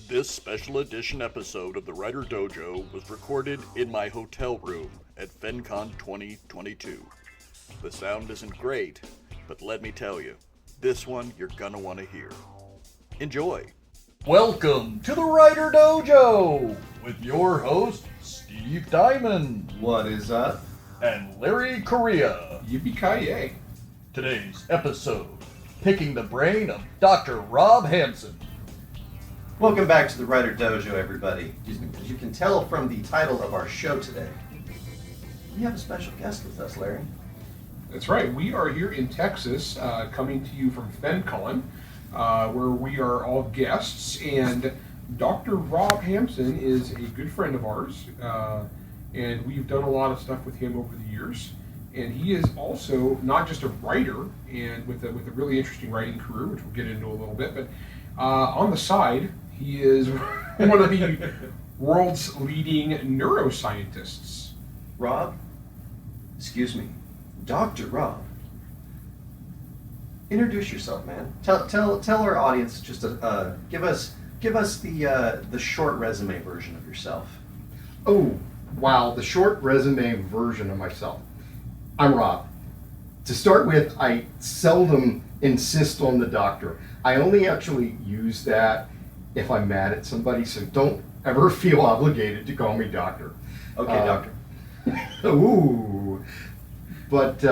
This special edition episode of the WriterDojo was recorded in my hotel room at FenCon 2022. The sound isn't great, but let me tell you, this one you're gonna want to hear. Enjoy! Welcome to the WriterDojo with your host, Steve Diamond. What is up? And Larry Correia. Yippee-ki-yay. Today's episode, picking the brain of Dr. Rob Hampson. Welcome back to the WriterDojo, everybody. As you can tell from the title of our show today, we have a special guest with us, Larry. That's right. We are here in Texas, coming to you from FenCon, where we are all guests, and Dr. Rob Hampson is a good friend of ours, and we've done a lot of stuff with him over the years. And he is also not just a writer, and with a really interesting writing career, which we'll get into a little bit, but on the side, he is one of the world's leading neuroscientists. Rob? Excuse me. Dr. Rob. Introduce yourself, man. Tell our audience just give us the short resume version of yourself. Oh, wow, the short resume version of myself. I'm Rob. To start with, I seldom insist on the doctor. I only actually use that if I'm mad at somebody, so don't ever feel obligated to call me doctor. Okay, doctor. Ooh. But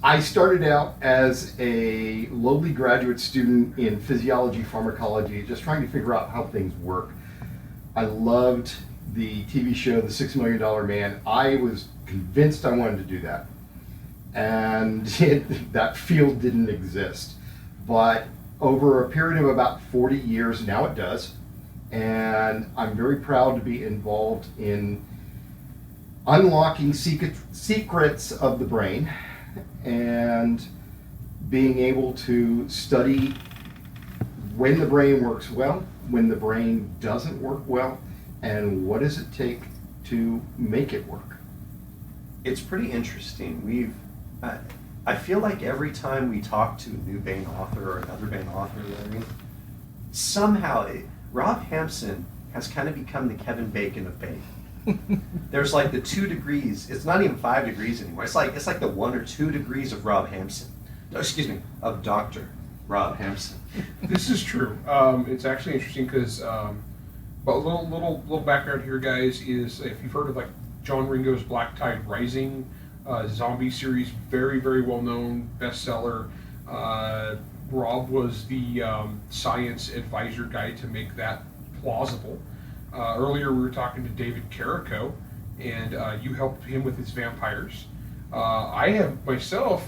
I started out as a lowly graduate student in physiology, pharmacology, just trying to figure out how things work. I loved the TV show, The $6 Million Man. I was convinced I wanted to do that. And that field didn't exist. But over a period of about 40 years, now it does. And I'm very proud to be involved in unlocking secrets of the brain and being able to study when the brain works well, when the brain doesn't work well, and what does it take to make it work. It's pretty interesting. I feel like every time we talk to a new Bain author or another Bain author, Larry, somehow Rob Hampson has kind of become the Kevin Bacon of Bain. There's like the 2 degrees. It's not even 5 degrees anymore. It's like the 1 or 2 degrees of Rob Hampson. No, excuse me, of Dr. Rob Hampson. This is true. It's actually interesting because, but a little background here, guys, is if you've heard of like John Ringo's Black Tide Rising zombie series, very, very well known bestseller. Rob was the science advisor guy to make that plausible. Earlier we were talking to David Carrico, and you helped him with his vampires. I have myself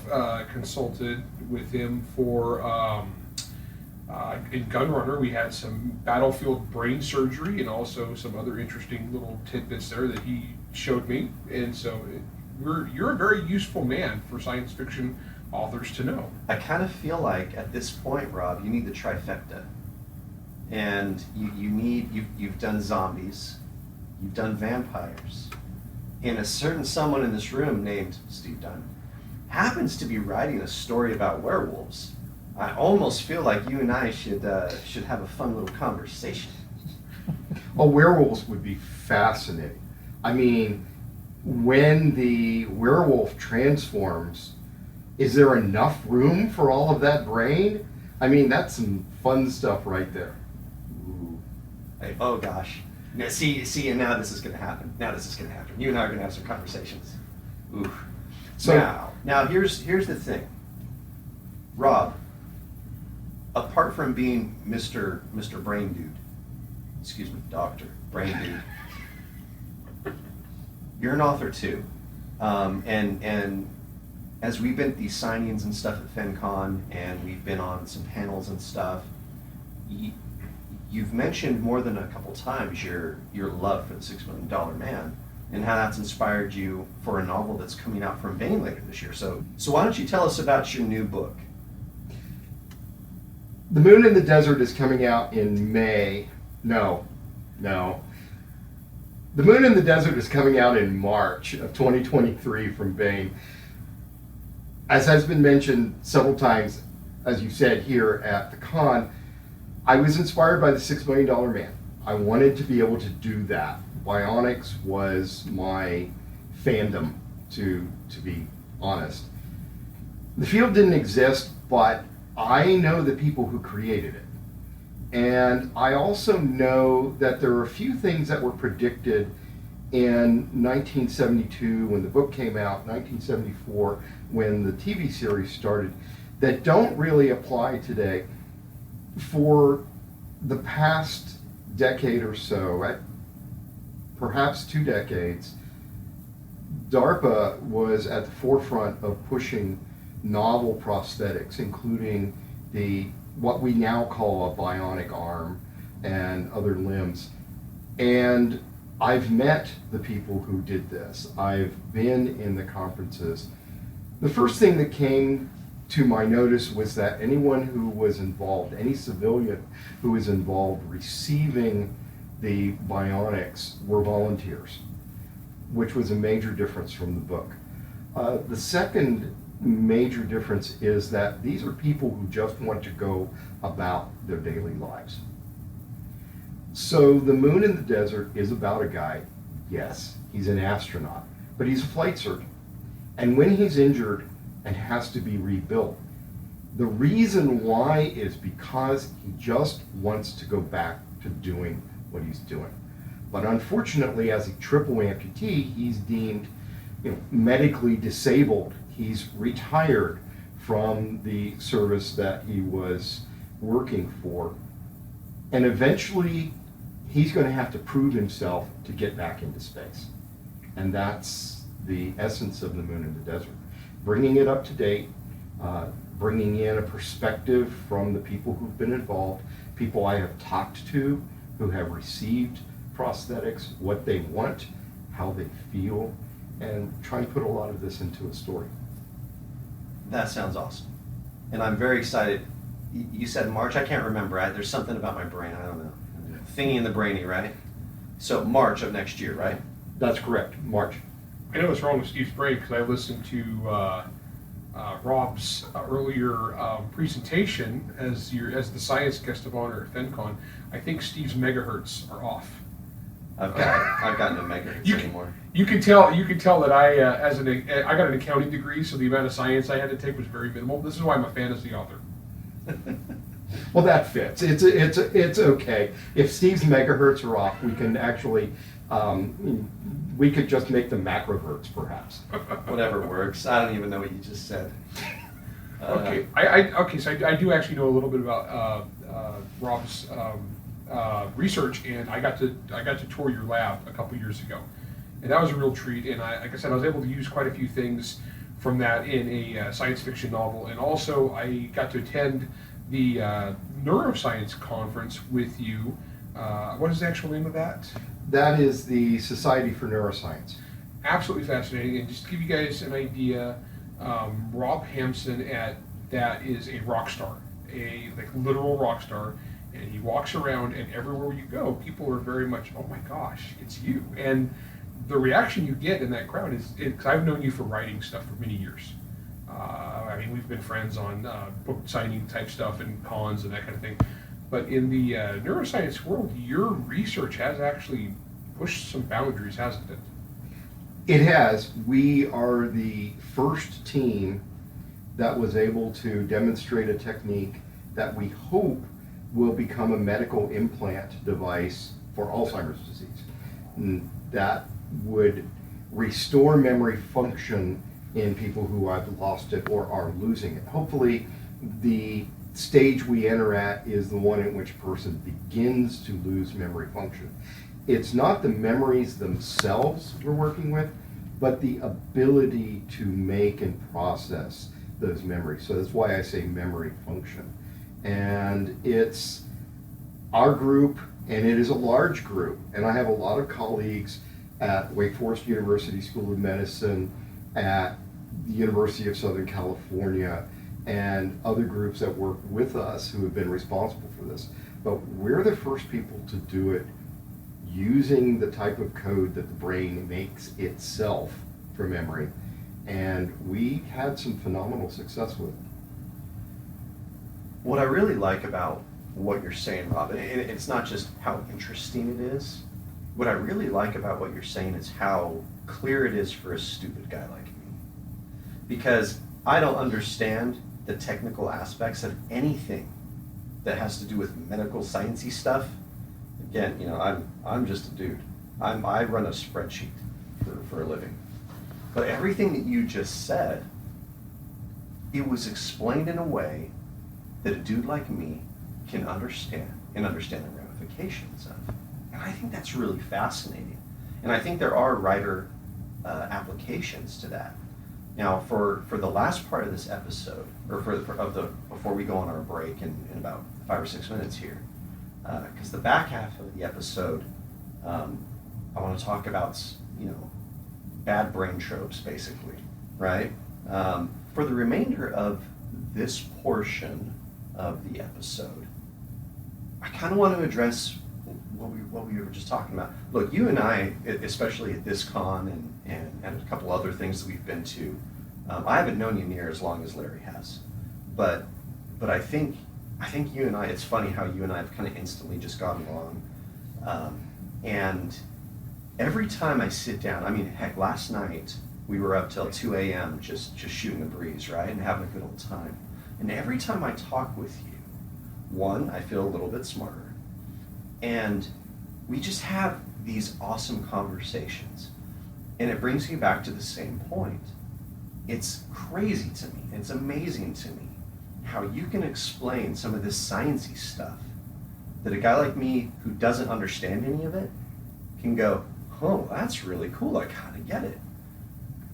consulted with him for, in Gunrunner, we had some battlefield brain surgery and also some other interesting little tidbits there that he showed me. And so you're a very useful man for science fiction authors to know. I kind of feel like at this point, Rob, you need the trifecta. And you've done zombies, you've done vampires, and a certain someone in this room named Steve Dunn happens to be writing a story about werewolves. I almost feel like you and I should have a fun little conversation. Well, werewolves would be fascinating. I mean, when the werewolf transforms, is there enough room for all of that brain? I mean, that's some fun stuff right there. Oh gosh. Now, see, and now this is going to happen. You and I are going to have some conversations. Ooh. So now here's the thing. Rob, apart from being Mr. Brain Dude, excuse me, Dr. Brain Dude, you're an author too. And as we've been at these signings and stuff at FenCon, and we've been on some panels and stuff, you've mentioned more than a couple times your love for the $6 Million Man and how that's inspired you for a novel that's coming out from Bain later this year. So why don't you tell us about your new book? The Moon in the Desert is coming out in May. No. The Moon in the Desert is coming out in March of 2023 from Bain. As has been mentioned several times, as you said here at the con, I was inspired by the $6 Million Man. I wanted to be able to do that. Bionics was my fandom, to be honest. The field didn't exist, but I know the people who created it. And I also know that there are a few things that were predicted in 1972 when the book came out, 1974 when the TV series started, that don't really apply today. For the past decade or so, perhaps 2 decades, DARPA was at the forefront of pushing novel prosthetics, including what we now call a bionic arm and other limbs. And I've met the people who did this. I've been in the conferences. The first thing that came to my notice was that anyone who was involved, any civilian who was involved receiving the bionics, were volunteers, which was a major difference from the book. The second major difference is that these are people who just want to go about their daily lives. So The Moon in the Desert is about a guy, yes, he's an astronaut, but he's a flight surgeon. And when he's injured and has to be rebuilt, the reason why is because he just wants to go back to doing what he's doing. But unfortunately, as a triple amputee, he's deemed medically disabled. He's retired from the service that he was working for. And eventually, he's going to have to prove himself to get back into space. And that's the essence of The Moon in the Desert. Bringing it up to date, bringing in a perspective from the people who've been involved, people I have talked to who have received prosthetics, what they want, how they feel, and try and put a lot of this into a story. That sounds awesome. And I'm very excited. You said March? I can't remember. There's something about my brain. I don't know. Thingy in the brainy, right? So March of next year, right? That's correct, March. I know what's wrong with Steve's brain because I listened to Rob's earlier presentation as the science guest of honor at FenCon. I think Steve's megahertz are off. I've got no megahertz anymore. You can tell that I got an accounting degree, so the amount of science I had to take was very minimal. This is why I'm a fantasy author. Well, that fits. It's okay. If Steve's megahertz are off, we can actually we could just make them macrohertz, perhaps. Whatever works. I don't even know what you just said. Okay. So I do actually know a little bit about Rob's research, and I got to tour your lab a couple years ago, and that was a real treat. And like I said, I was able to use quite a few things from that in a science fiction novel, and also I got to attend the neuroscience conference with you. What is the actual name of that? That is the Society for Neuroscience. Absolutely fascinating. And just to give you guys an idea, Rob Hampson is a rock star, a literal rock star, and he walks around, and everywhere you go, people are very much, oh my gosh, it's you. And the reaction you get in that crowd is, because I've known you for writing stuff for many years. We've been friends on book signing type stuff and cons and that kind of thing. But in the neuroscience world, your research has actually pushed some boundaries, hasn't it? It has. We are the first team that was able to demonstrate a technique that we hope will become a medical implant device for Alzheimer's disease. And that would restore memory function in people who have lost it or are losing it. Hopefully, the stage we enter at is the one in which a person begins to lose memory function. It's not the memories themselves we're working with, but the ability to make and process those memories. So that's why I say memory function. And it's our group, and it is a large group. And I have a lot of colleagues at Wake Forest University School of Medicine, at the University of Southern California, and other groups that work with us who have been responsible for this. But we're the first people to do it using the type of code that the brain makes itself for memory. And we had some phenomenal success with it. What I really like about what you're saying, Rob. It's not just how interesting it is. What I really like about what you're saying is how clear it is for a stupid guy like me. Because I don't understand the technical aspects of anything that has to do with medical sciencey stuff. Again, I'm just a dude. I run a spreadsheet for a living. But everything that you just said, it was explained in a way that a dude like me can understand and understand the ramifications of. And I think that's really fascinating. And I think there are writer applications to that. Now, for the last part of this episode, or before we go on our break in about 5 or 6 minutes here, because the back half of the episode, I want to talk about, bad brain tropes, basically, right? For the remainder of this portion of the episode, I kind of want to address what we were just talking about. Look, you and I, especially at this con and a couple other things that we've been to, I haven't known you near as long as Larry has, but I think you and I, it's funny how you and I have kind of instantly just gotten along, and every time I sit down, I mean, heck, last night we were up till 2 a.m. just shooting the breeze, right, and having a good old time. And every time I talk with you, one, I feel a little bit smarter, and we just have these awesome conversations. And it brings me back to the same point. It's crazy to me, it's amazing to me how you can explain some of this sciencey stuff that a guy like me who doesn't understand any of it can go, oh, that's really cool, I kind of get it.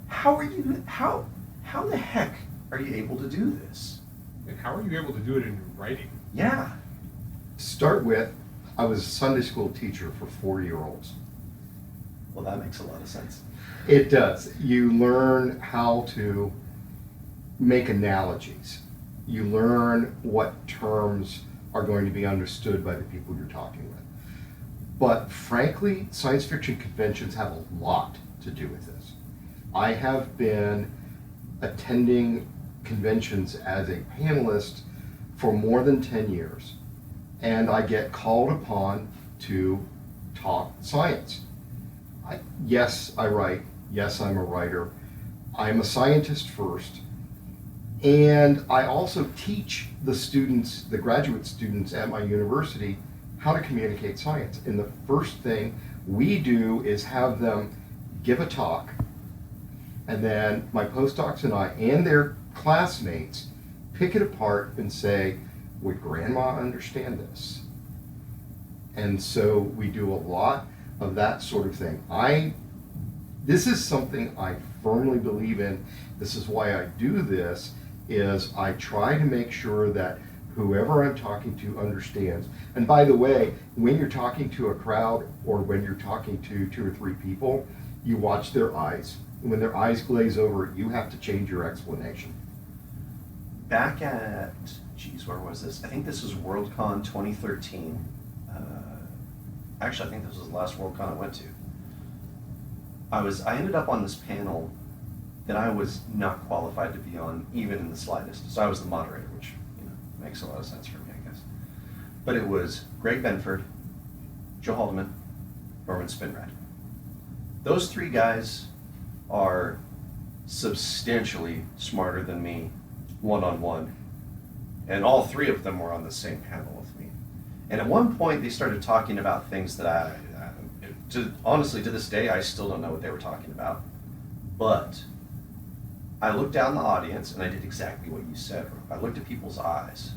How the heck are you able to do this? And how are you able to do it in your writing? Yeah. To start with, I was a Sunday school teacher for 4-year-olds. Well, that makes a lot of sense. It does. You learn how to make analogies. You learn what terms are going to be understood by the people you're talking with. But frankly, science fiction conventions have a lot to do with this. I have been attending conventions as a panelist for more than 10 years, and I get called upon to talk science. Yes, I write. Yes, I'm a writer. I'm a scientist first, and I also teach the students, the graduate students at my university, how to communicate science. And the first thing we do is have them give a talk, and then my postdocs and I and their classmates pick it apart and say, would grandma understand this? And so we do a lot of that sort of thing. This is something I firmly believe in. This is why I do this, is I try to make sure that whoever I'm talking to understands. And by the way, when you're talking to a crowd or when you're talking to 2 or 3 people, you watch their eyes. And when their eyes glaze over, you have to change your explanation. Back at, where was this? I think this was WorldCon 2013. Actually, I think this was the last WorldCon I went to. I ended up on this panel that I was not qualified to be on, even in the slightest. So I was the moderator, which makes a lot of sense for me, I guess. But it was Greg Benford, Joe Haldeman, Norman Spinrad. Those 3 guys are substantially smarter than me, one-on-one. And all 3 of them were on the same panel with me. And at one point, they started talking about things that honestly, to this day, I still don't know what they were talking about. But I looked down the audience, and I did exactly what you said. I looked at people's eyes,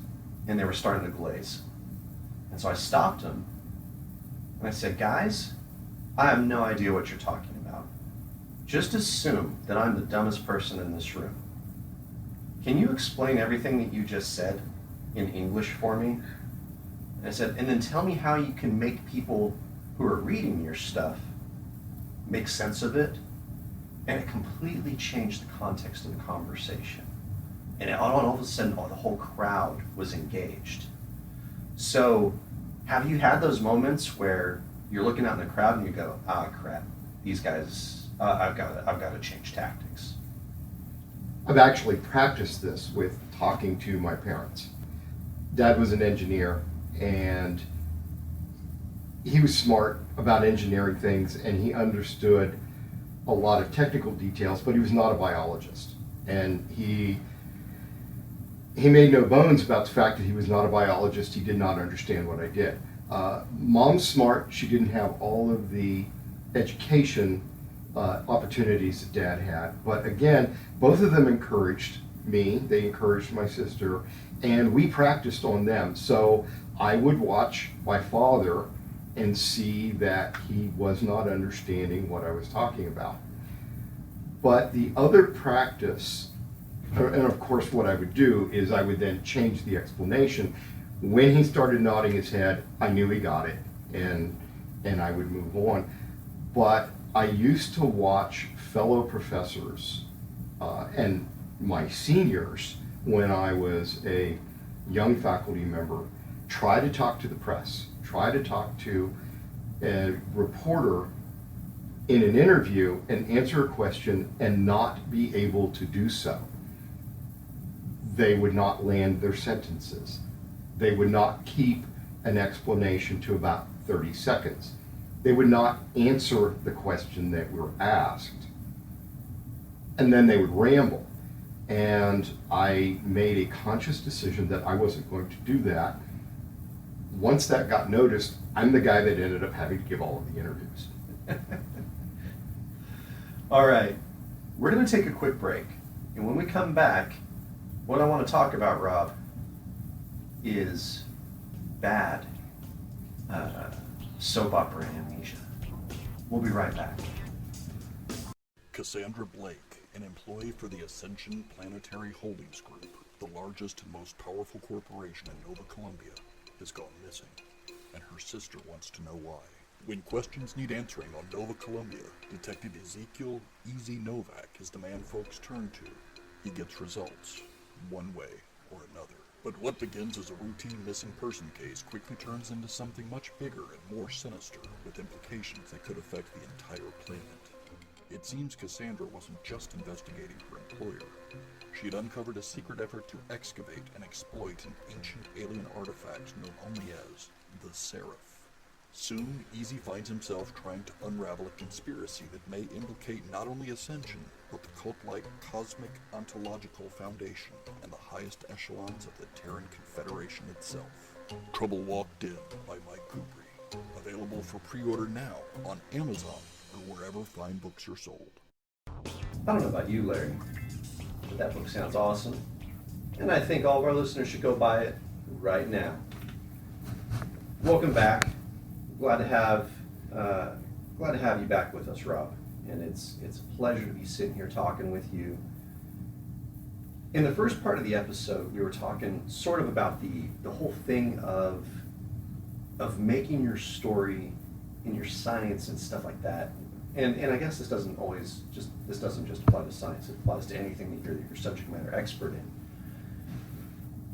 and they were starting to glaze. And so I stopped them, and I said, guys, I have no idea what you're talking about. Just assume that I'm the dumbest person in this room. Can you explain everything that you just said in English for me? And I said, and then tell me how you can make people who are reading your stuff make sense of it. And it completely changed the context of the conversation. And all of a sudden, the whole crowd was engaged. So have you had those moments where you're looking out in the crowd and you go, ah, crap, these guys, I've got to change tactics? I've actually practiced this with talking to my parents. Dad was an engineer, and he was smart about engineering things, and he understood a lot of technical details, but he was not a biologist. And he made no bones about the fact that he was not a biologist. He did not understand what I did. Mom's smart. She didn't have all of the education opportunities that Dad had. But again, both of them encouraged me. They encouraged my sister, and we practiced on them. So I would watch my father and see that he was not understanding what I was talking about. But the other practice, and of course what I would do is I would then change the explanation. When he started nodding his head, I knew he got it, and I would move on. But I used to watch fellow professors and my seniors, when I was a young faculty member, try to talk to the press, try to talk to a reporter in an interview and answer a question and not be able to do so. They would not land their sentences. They would not keep an explanation to about 30 seconds. They would not answer the question that were asked. And then they would ramble. And I made a conscious decision that I wasn't going to do that. Once that got noticed, I'm the guy that ended up having to give all of the interviews. All right, we're going to take a quick break. And when we come back, what I want to talk about, Rob, is bad soap opera amnesia. We'll be right back. Cassandra Blake, an employee for the Ascension Planetary Holdings Group, the largest and most powerful corporation in Nova Columbia, has gone missing, and her sister wants to know why. When questions need answering on Nova Columbia, Detective Ezekiel Easy Novak is the man folks turn to. He gets results, one way or another. But what begins as a routine missing person case quickly turns into something much bigger and more sinister, with implications that could affect the entire planet. It seems Cassandra wasn't just investigating her employer. She had uncovered a secret effort to excavate and exploit an ancient alien artifact known only as the Seraph. Soon, Easy finds himself trying to unravel a conspiracy that may implicate not only Ascension, but the cult-like Cosmic Ontological Foundation and the highest echelons of the Terran Confederation itself. Trouble Walked In by Mike Kupri. Available for pre-order now on Amazon or wherever fine books are sold. I don't know about you, Larry, but that book sounds awesome. And I think all of our listeners should go buy it right now. Welcome back. Glad to have you back with us, Rob. And it's a pleasure to be sitting here talking with you. In the first part of the episode, we were talking sort of about the whole thing of making your story in your science and stuff like that. And I guess this doesn't just apply to science. It applies to anything that you're subject matter expert in.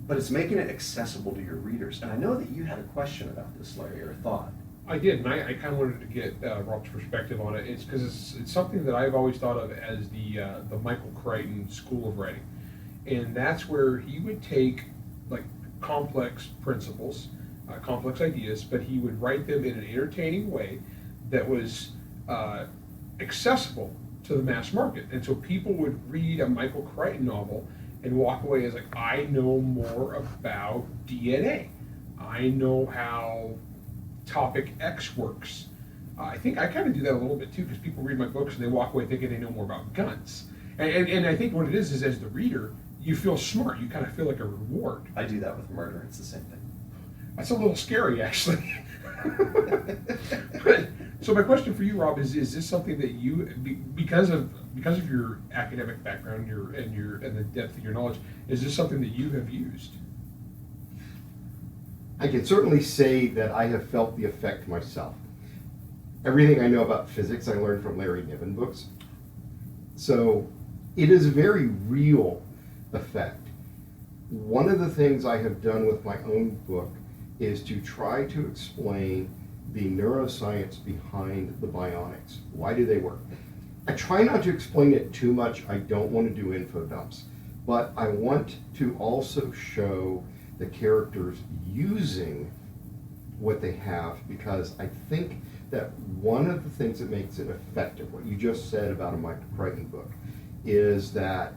But it's making it accessible to your readers. And I know that you had a question about this, Larry, or a thought. I did, and I kind of wanted to get Rob's perspective on it. It's because it's something that I've always thought of as the Michael Crichton School of Writing, and that's where he would take like complex principles, complex ideas, but he would write them in an entertaining way that was accessible to the mass market, and so people would read a Michael Crichton novel and walk away as like, I know more about DNA. I know how topic X works. I think I kind of do that a little bit too, because people read my books and they walk away thinking they know more about guns. And I think what it is as the reader, you feel smart. You kind of feel like a reward. I do that with murder. It's the same thing. That's a little scary, actually. So my question for you, Rob, is this something that you, because of your academic background, and the depth of your knowledge, is this something that you have used? I can certainly say that I have felt the effect myself. Everything I know about physics I learned from Larry Niven books. So it is a very real effect. One of the things I have done with my own book is to try to explain the neuroscience behind the bionics. Why do they work? I try not to explain it too much. I don't want to do info dumps, but I want to also show the characters using what they have, because I think that one of the things that makes it effective, what you just said about a Michael Crichton book, is that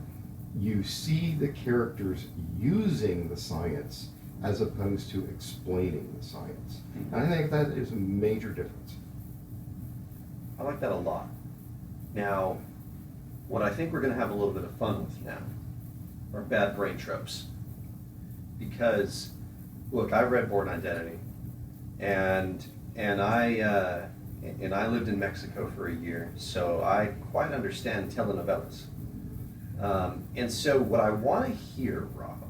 you see the characters using the science as opposed to explaining the science. And I think that is a major difference. I like that a lot. Now, what I think we're going to have a little bit of fun with now are bad brain tropes. Because, look, I read Born Identity, and I lived in Mexico for a year, so I quite understand telenovelas. And so what I want to hear, Rob,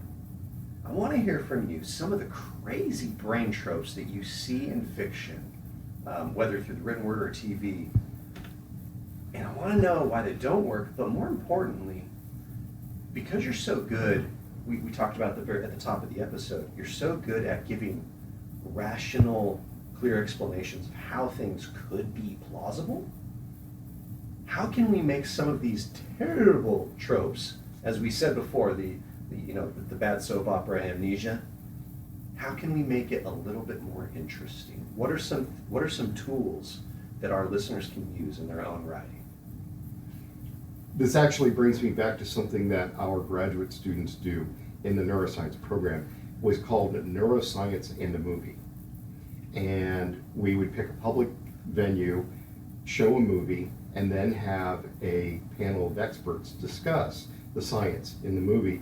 I want to hear from you some of the crazy brain tropes that you see in fiction, whether through the written word or TV. And I want to know why they don't work, but more importantly, because you're so good, we talked about at the top of the episode, you're so good at giving rational, clear explanations of how things could be plausible. How can we make some of these terrible tropes, as we said before, the bad soap opera amnesia, how can we make it a little bit more interesting? What are some tools that our listeners can use in their own writing? This actually brings me back to something that our graduate students do in the neuroscience program, was called neuroscience and a movie. And we would pick a public venue, show a movie, and then have a panel of experts discuss the science in the movie.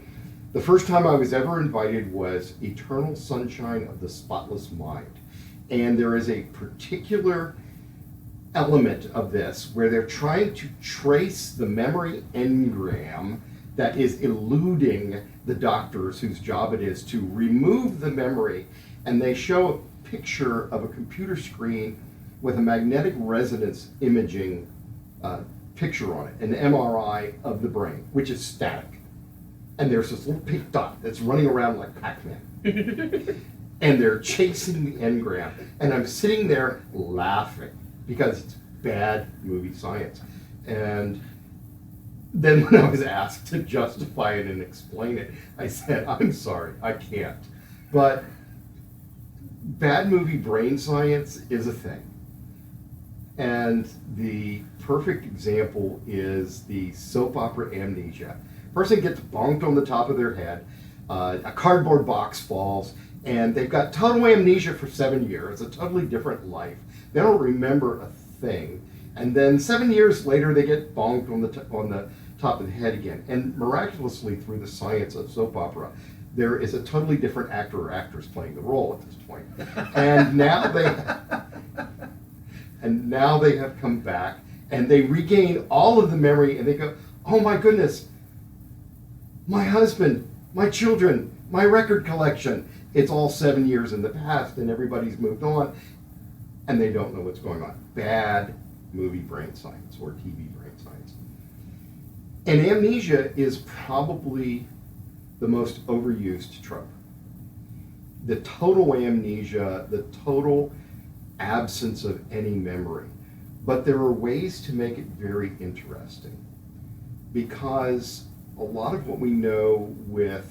The first time I was ever invited was Eternal Sunshine of the Spotless Mind. And there is a particular element of this where they're trying to trace the memory engram that is eluding the doctors whose job it is to remove the memory, and they show a picture of a computer screen with a magnetic resonance imaging picture on it, an MRI of the brain, which is static. And there's this little pink dot that's running around like Pac-Man. And they're chasing the engram. And I'm sitting there laughing because it's bad movie science. And then when I was asked to justify it and explain it, I said, I'm sorry, I can't. But bad movie brain science is a thing. And the perfect example is the soap opera amnesia. Person gets bonked on the top of their head, a cardboard box falls, and they've got total amnesia for 7 years, a totally different life. They don't remember a thing. And then 7 years later, they get bonked on the top of the head again. And miraculously, through the science of soap opera, there is a totally different actor or actress playing the role at this point. And now they have come back, and they regain all of the memory, and they go, oh my goodness, my husband, my children, my record collection. It's all 7 years in the past, and everybody's moved on, and they don't know what's going on. Bad movie brain science or TV brain science. And amnesia is probably the most overused trope. The total amnesia, the total absence of any memory. But there are ways to make it very interesting, because a lot of what we know with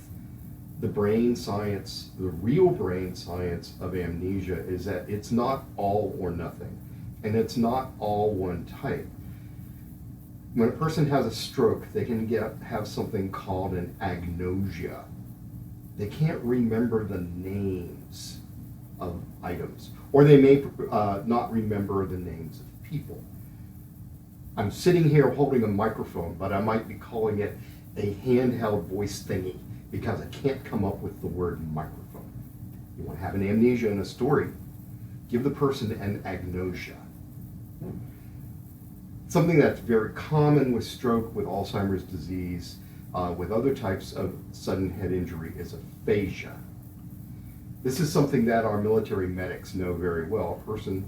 the brain science, the real brain science of amnesia, is that it's not all or nothing, and it's not all one type. When a person has a stroke, they can have something called an agnosia. They can't remember the names of items, or they may not remember the names of people. I'm sitting here holding a microphone, but I might be calling it a handheld voice thingy because I can't come up with the word microphone. You want to have an amnesia in a story, give the person an agnosia. Something that's very common with stroke, with Alzheimer's disease, with other types of sudden head injury is aphasia. This is something that our military medics know very well. A person...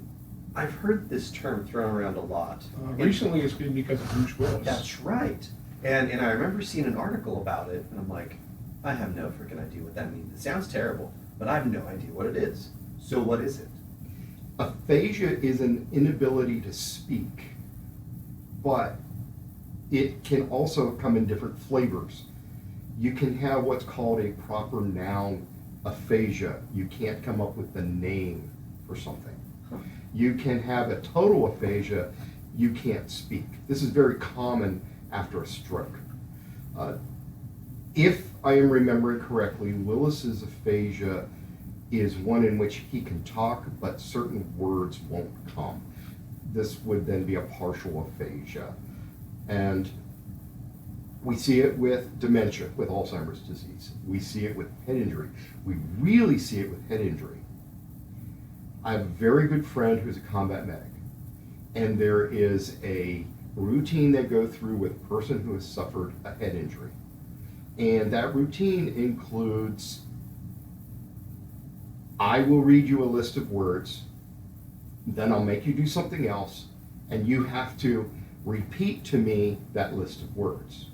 I've heard this term thrown around a lot. Recently it's been because of Bruce Willis. That's right. And I remember seeing an article about it, and I'm like, I have no freaking idea what that means. It sounds terrible, but I have no idea what it is. So what is it? Aphasia is an inability to speak, but it can also come in different flavors. You can have what's called a proper noun aphasia. You can't come up with the name for something. You can have a total aphasia, you can't speak. This is very common after a stroke. If I am remembering correctly, Willis's aphasia is one in which he can talk, but certain words won't come. This would then be a partial aphasia. And we see it with dementia, with Alzheimer's disease. We see it with head injury. We really see it with head injury. I have a very good friend who's a combat medic, and there is a routine they go through with a person who has suffered a head injury. And that routine includes, I will read you a list of words, then I'll make you do something else, and you have to repeat to me that list of words.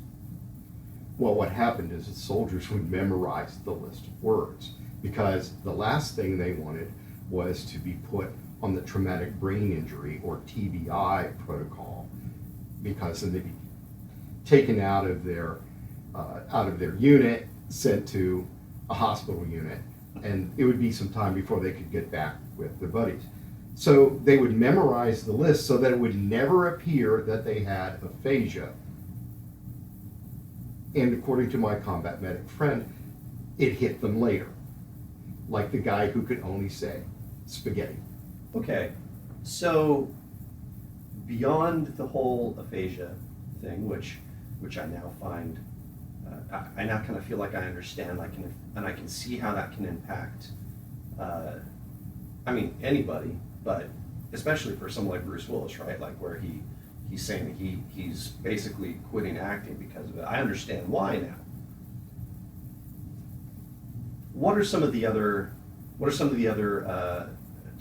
Well, what happened is the soldiers would memorize the list of words, because the last thing they wanted was to be put on the traumatic brain injury or TBI protocol, because then they'd be taken out of their unit, sent to a hospital unit, and it would be some time before they could get back with their buddies. So they would memorize the list so that it would never appear that they had aphasia. And according to my combat medic friend, it hit them later, like the guy who could only say spaghetti. Okay, so beyond the whole aphasia thing, which I now find, I now kind of feel like I understand, and I can see how that can impact, anybody, but especially for someone like Bruce Willis, right? Like where he's saying that he's basically quitting acting because of it. I understand why now. What are some of the other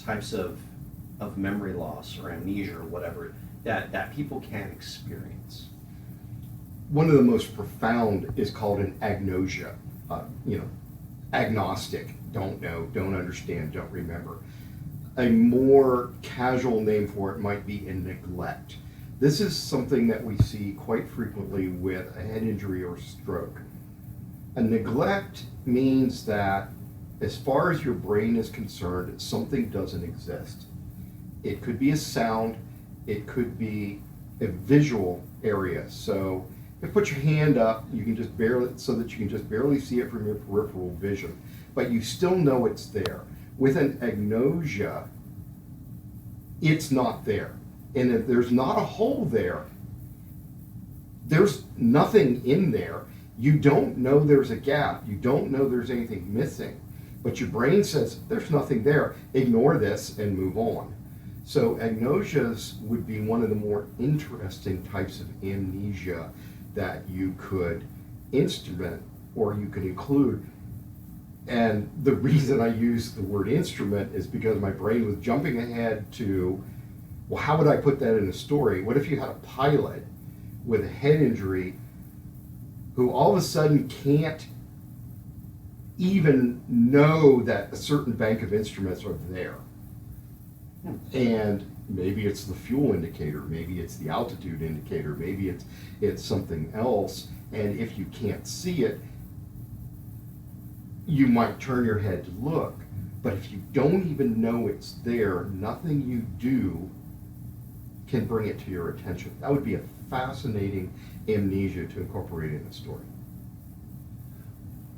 types of memory loss or amnesia or whatever that people can experience? One of the most profound is called an agnosia. Agnostic, don't know, don't understand, don't remember. A more casual name for it might be a neglect. This is something that we see quite frequently with a head injury or stroke. A neglect means that as far as your brain is concerned, something doesn't exist. It could be a sound, it could be a visual area. So if you put your hand up, you can just barely, so that you can just barely see it from your peripheral vision, but you still know it's there. With an agnosia, it's not there. And if there's not a hole there, there's nothing in there. You don't know there's a gap. You don't know there's anything missing. But your brain says, there's nothing there. Ignore this and move on. So agnosias would be one of the more interesting types of amnesia that you could instrument or you could include. And the reason I use the word instrument is because my brain was jumping ahead to, well, how would I put that in a story? What if you had a pilot with a head injury who all of a sudden can't even know that a certain bank of instruments are there? And maybe it's the fuel indicator, maybe it's the altitude indicator, maybe it's something else. And if you can't see it, you might turn your head to look. But if you don't even know it's there, nothing you do can bring it to your attention. That would be a fascinating amnesia to incorporate in a story.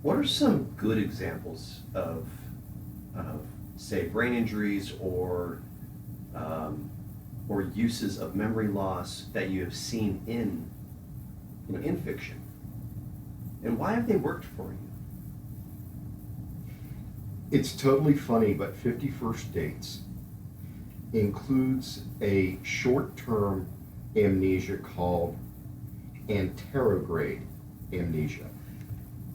What are some good examples of say, brain injuries or uses of memory loss that you have seen in fiction? And why have they worked for you? It's totally funny, but 50 First Dates includes a short-term amnesia called anterograde amnesia.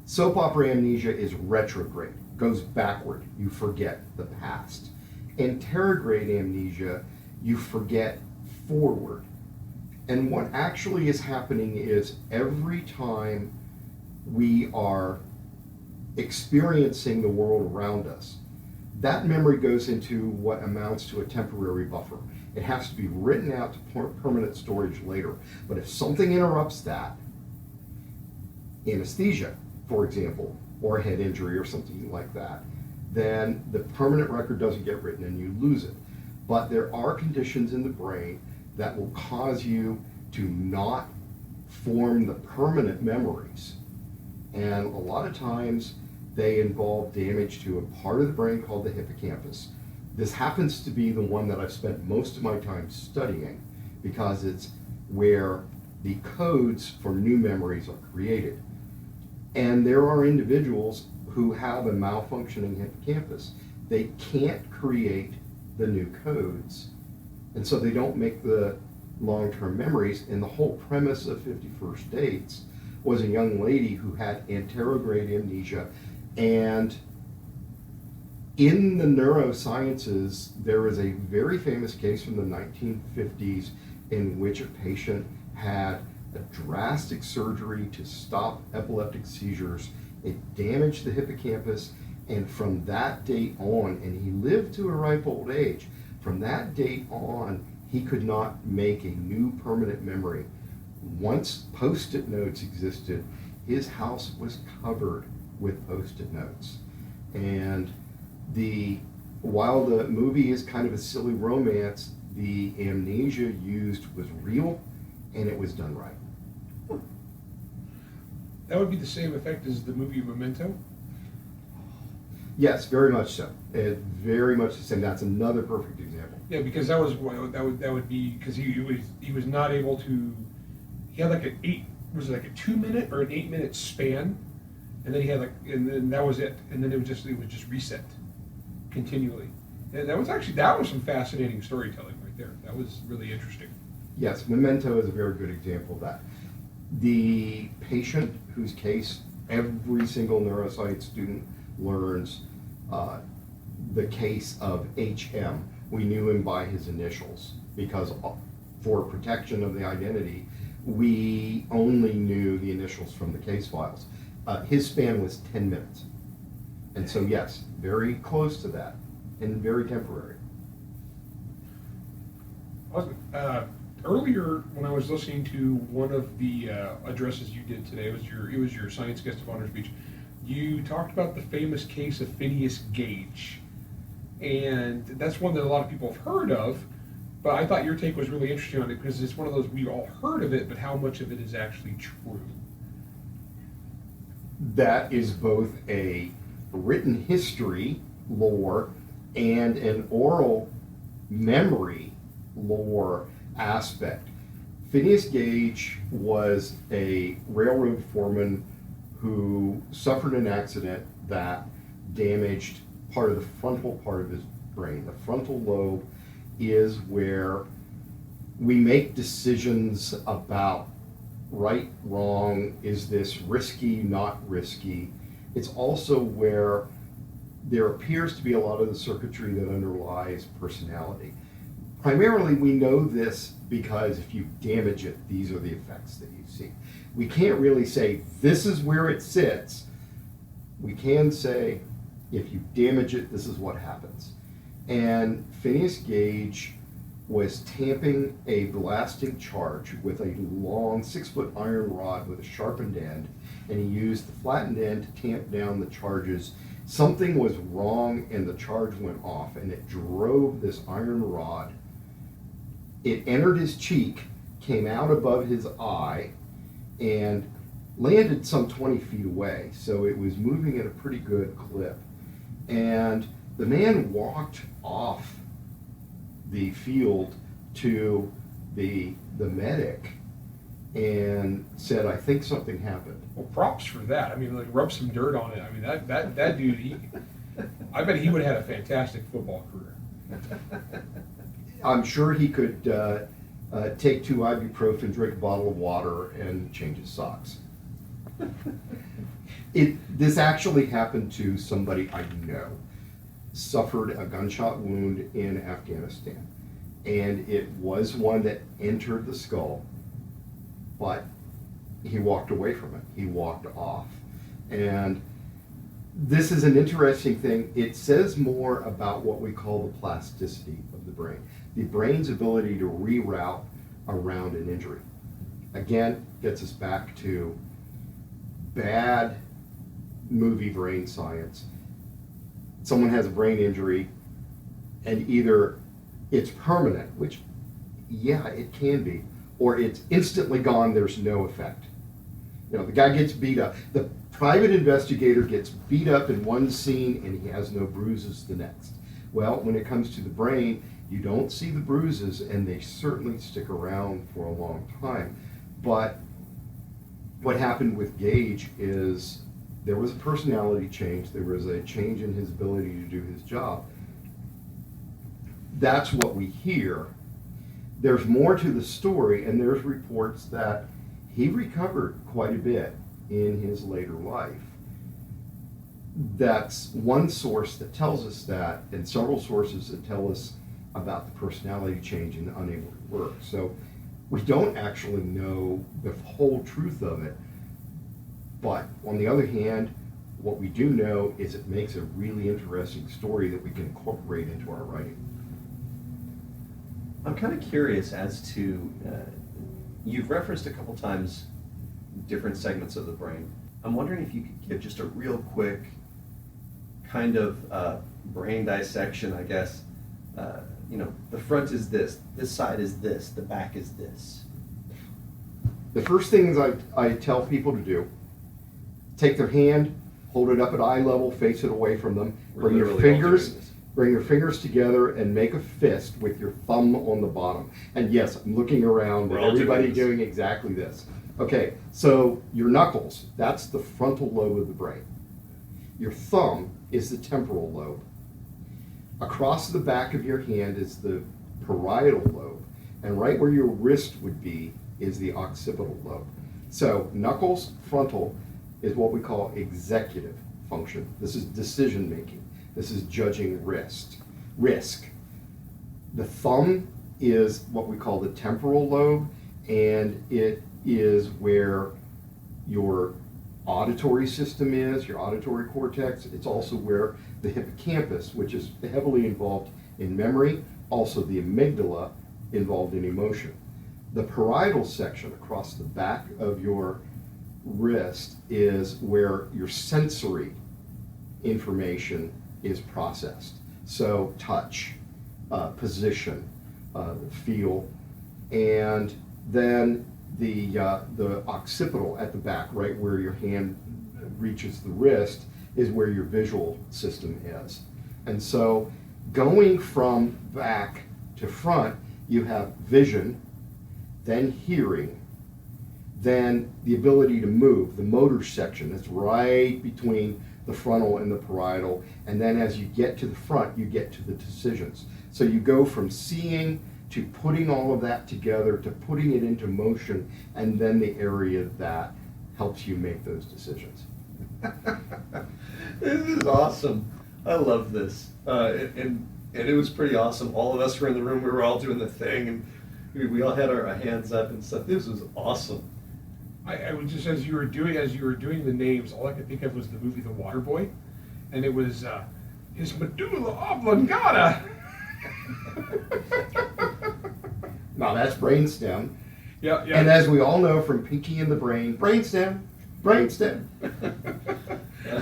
Soap opera amnesia is retrograde, goes backward, you forget the past. Anterograde amnesia, you forget forward. And what actually is happening is every time we are experiencing the world around us, that memory goes into what amounts to a temporary buffer. It has to be written out to permanent storage later. But if something interrupts that, anesthesia, for example, or a head injury or something like that, then the permanent record doesn't get written and you lose it. But there are conditions in the brain that will cause you to not form the permanent memories. And a lot of times they involve damage to a part of the brain called the hippocampus. This happens to be the one that I've spent most of my time studying because it's where the codes for new memories are created. And there are individuals who have a malfunctioning hippocampus. They can't create the new codes, and so they don't make the long-term memories. And the whole premise of 50 First Dates was a young lady who had anterograde amnesia. And in the neurosciences, there is a very famous case from the 1950s in which a patient had a drastic surgery to stop epileptic seizures. It damaged the hippocampus, and from that date on, and he lived to a ripe old age, from that date on, he could not make a new permanent memory. Once Post-it notes existed, his house was covered with Post-it notes. And while the movie is kind of a silly romance, the amnesia used was real, and it was done right. That would be the same effect as the movie Memento? Yes, very much so. Very much the same. That's another perfect example. Yeah, because that would be because he was not able to. He had like a 2-minute or an 8-minute span, and then he had and then that was it, and then it was just reset continually. And that was some fascinating storytelling right there. That was really interesting. Yes, Memento is a very good example of that. The patient whose case every single neuroscience student learns, the case of HM, we knew him by his initials because for protection of the identity, we only knew the initials from the case files. His span was 10 minutes. And so yes, very close to that and very temporary. Earlier, when I was listening to one of the addresses you did today, it was your science guest of honor speech. You talked about the famous case of Phineas Gage, and that's one that a lot of people have heard of. But I thought your take was really interesting on it because it's one of those we've all heard of it, but how much of it is actually true? That is both a written history lore and an oral memory lore aspect. Phineas Gage was a railroad foreman who suffered an accident that damaged part of the frontal part of his brain. The frontal lobe is where we make decisions about right, wrong, is this risky, not risky. It's also where there appears to be a lot of the circuitry that underlies personality. Primarily, we know this because if you damage it, these are the effects that you see. We can't really say, this is where it sits. We can say, if you damage it, this is what happens. And Phineas Gage was tamping a blasting charge with a long 6-foot iron rod with a sharpened end, and he used the flattened end to tamp down the charges. Something was wrong and the charge went off, and it drove this iron rod. It entered his cheek, came out above his eye, and landed some 20 feet away. So it was moving at a pretty good clip. And the man walked off the field to the medic and said, I think something happened. Well, props for that. I mean, like, rub some dirt on it. I mean, that dude, I bet he would have had a fantastic football career. I'm sure he could take 2 ibuprofen, drink a bottle of water, and change his socks. This actually happened to somebody I know. Suffered a gunshot wound in Afghanistan, and it was one that entered the skull, but he walked away from it. He walked off. And this is an interesting thing. It says more about what we call the plasticity of the brain, the brain's ability to reroute around an injury. Again, gets us back to bad movie brain science. someone has a brain injury and either it's permanent, which, yeah, it can be, or it's instantly gone, there's no effect. You know, the guy gets beat up. The private investigator gets beat up in one scene and he has no bruises the next. Well, when it comes to the brain, you don't see the bruises, and they certainly stick around for a long time. But what happened with Gage is there was a personality change. There was a change in his ability to do his job. That's what we hear. There's more to the story, and there's reports that he recovered quite a bit in his later life. That's one source that tells us that, and several sources that tell us about the personality change and unable to work. So we don't actually know the whole truth of it. But on the other hand, what we do know is it makes a really interesting story that we can incorporate into our writing. I'm kind of curious as to, you've referenced a couple times different segments of the brain. I'm wondering if you could give just a real quick kind of brain dissection, I guess. You know, the front is this side is this, the back is this. The first things I tell people to do, take their hand, hold it up at eye level, face it away from them, bring your fingers together and make a fist with your thumb on the bottom. And yes, I'm looking around at everybody doing exactly this. Okay, so your knuckles, that's the frontal lobe of the brain. Your thumb is the temporal lobe. Across the back of your hand is the parietal lobe, and right where your wrist would be is the occipital lobe. So knuckles, frontal, is what we call executive function. This is decision making. This is judging risk. The thumb is what we call the temporal lobe, and it is where your auditory system is, your auditory cortex. It's also where the hippocampus, which is heavily involved in memory, also the amygdala, involved in emotion. The parietal section across the back of your wrist is where your sensory information is processed. So touch, position, feel, and then the occipital at the back, right where your hand reaches the wrist, is where your visual system is. And so going from back to front, you have vision, then hearing, then the ability to move, the motor section that's right between the frontal and the parietal, and then as you get to the front, you get to the decisions. So you go from seeing to putting all of that together to putting it into motion, and then the area that helps you make those decisions. This is awesome. I love this. And it was pretty awesome. All of us were in the room. We were all doing the thing, and we all had our hands up and stuff. This was awesome. I was just, as you were doing the names, all I could think of was the movie The Waterboy, and it was his medulla oblongata. Now that's brainstem. Yeah. And as we all know from Pinky and the Brain, brainstem.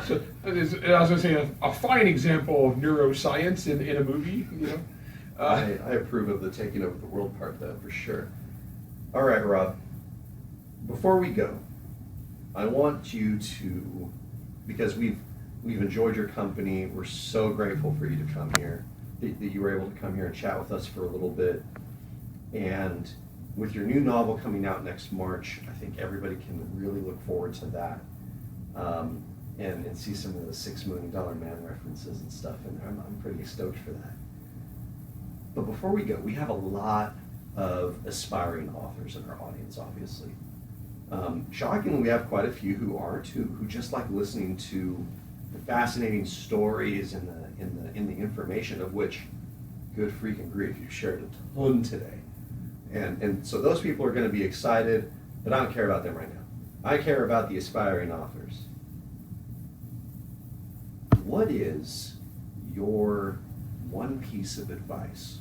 So, I was going to say a fine example of neuroscience in a movie. You know, I approve of the taking over the world part, though, for sure. All right, Rob. Before we go, I want you to, because we've enjoyed your company. We're so grateful for you to come here, that you were able to come here and chat with us for a little bit. And with your new novel coming out next March, I think everybody can really look forward to that, and see some of the $6 Million Man references and stuff in there. I'm pretty stoked for that. But before we go, we have a lot of aspiring authors in our audience, obviously. Shockingly, we have quite a few who aren't, who just like listening to the fascinating stories and the information, of which, good freaking grief, you shared a ton today. And so those people are going to be excited, but I don't care about them right now. I care about the aspiring authors. What is your one piece of advice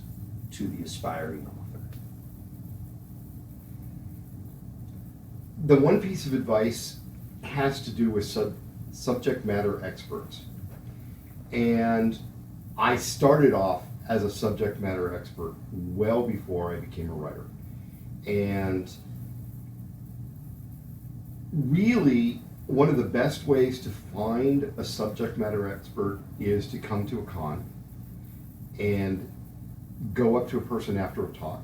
to the aspiring author? The one piece of advice has to do with subject matter experts. And I started off as a subject matter expert well before I became a writer. And really, one of the best ways to find a subject matter expert is to come to a con and go up to a person after a talk.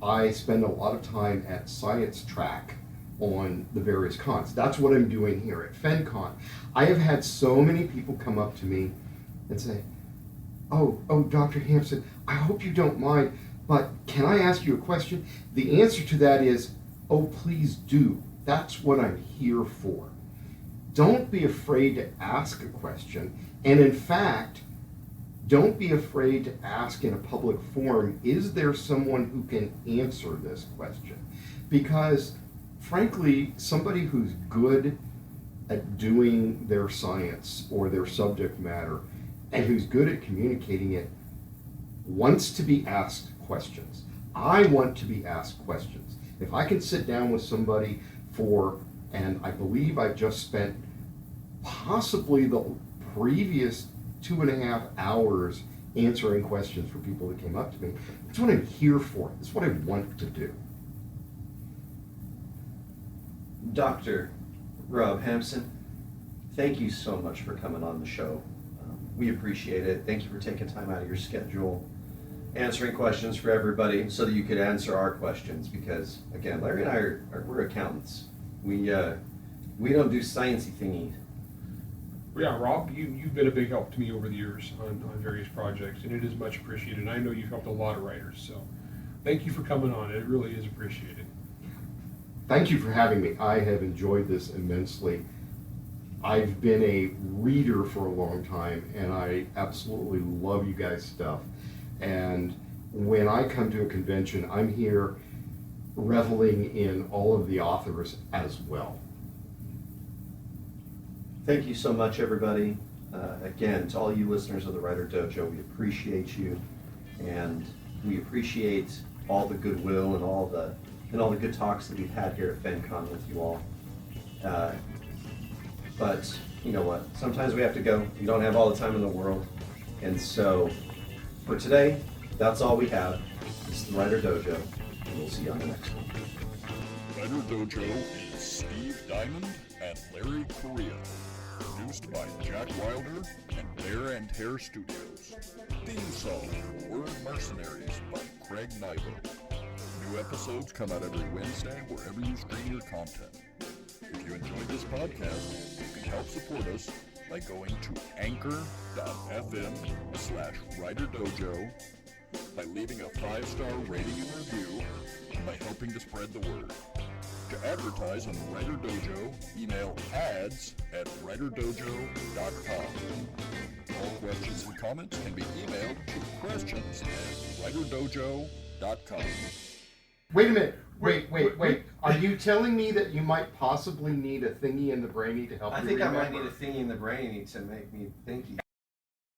I spend a lot of time at science track on the various cons. That's what I'm doing here at FenCon. I have had so many people come up to me and say, oh, Dr. Hampson, I hope you don't mind, but can I ask you a question? The answer to that is, oh, please do. That's what I'm here for. Don't be afraid to ask a question. And in fact, don't be afraid to ask in a public forum, is there someone who can answer this question? Because frankly, somebody who's good at doing their science or their subject matter and who's good at communicating it wants to be asked questions. I want to be asked questions. If I can sit down with somebody and I believe I've just spent possibly the previous 2.5 hours answering questions for people that came up to me, that's what I'm here for. That's what I want to do. Dr. Rob Hampson, thank you so much for coming on the show. We appreciate it. Thank you for taking time out of your schedule, answering questions for everybody so that you could answer our questions, because again, Larry and I we're accountants. We don't do sciencey thingy. Yeah, Rob, you've been a big help to me over the years on various projects, and it is much appreciated. I know you've helped a lot of writers, so thank you for coming on. It really is appreciated. Thank you for having me. I have enjoyed this immensely. I've been a reader for a long time, and I absolutely love you guys' stuff. And when I come to a convention, I'm here reveling in all of the authors as well. Thank you so much, everybody. Again, to all you listeners of the Writer Dojo, we appreciate you, and we appreciate all the goodwill and all the good talks that we've had here at FenCon with you all. But you know what? Sometimes we have to go. We don't have all the time in the world, and so for today, that's all we have. This is the Writer Dojo, and we'll see you on the next one. Writer Dojo is Steve Diamond and Larry Correia. Produced by Jack Wilder and Bear and Hare Studios. Theme song, Word Mercenaries by Craig Nybo. New episodes come out every Wednesday wherever you stream your content. If you enjoyed this podcast, you can help support us by going to anchor.fm/WriterDojo, by leaving a 5-star rating and review, and by helping to spread the word. To advertise on the Writer Dojo, email ads@writerdojo.com. All questions and comments can be emailed to questions@writerdojo.com. Wait a minute. Wait. Are you telling me that you might possibly need a thingy in the brainy to help you I think remember? I might need a thingy in the brain to make me thinky.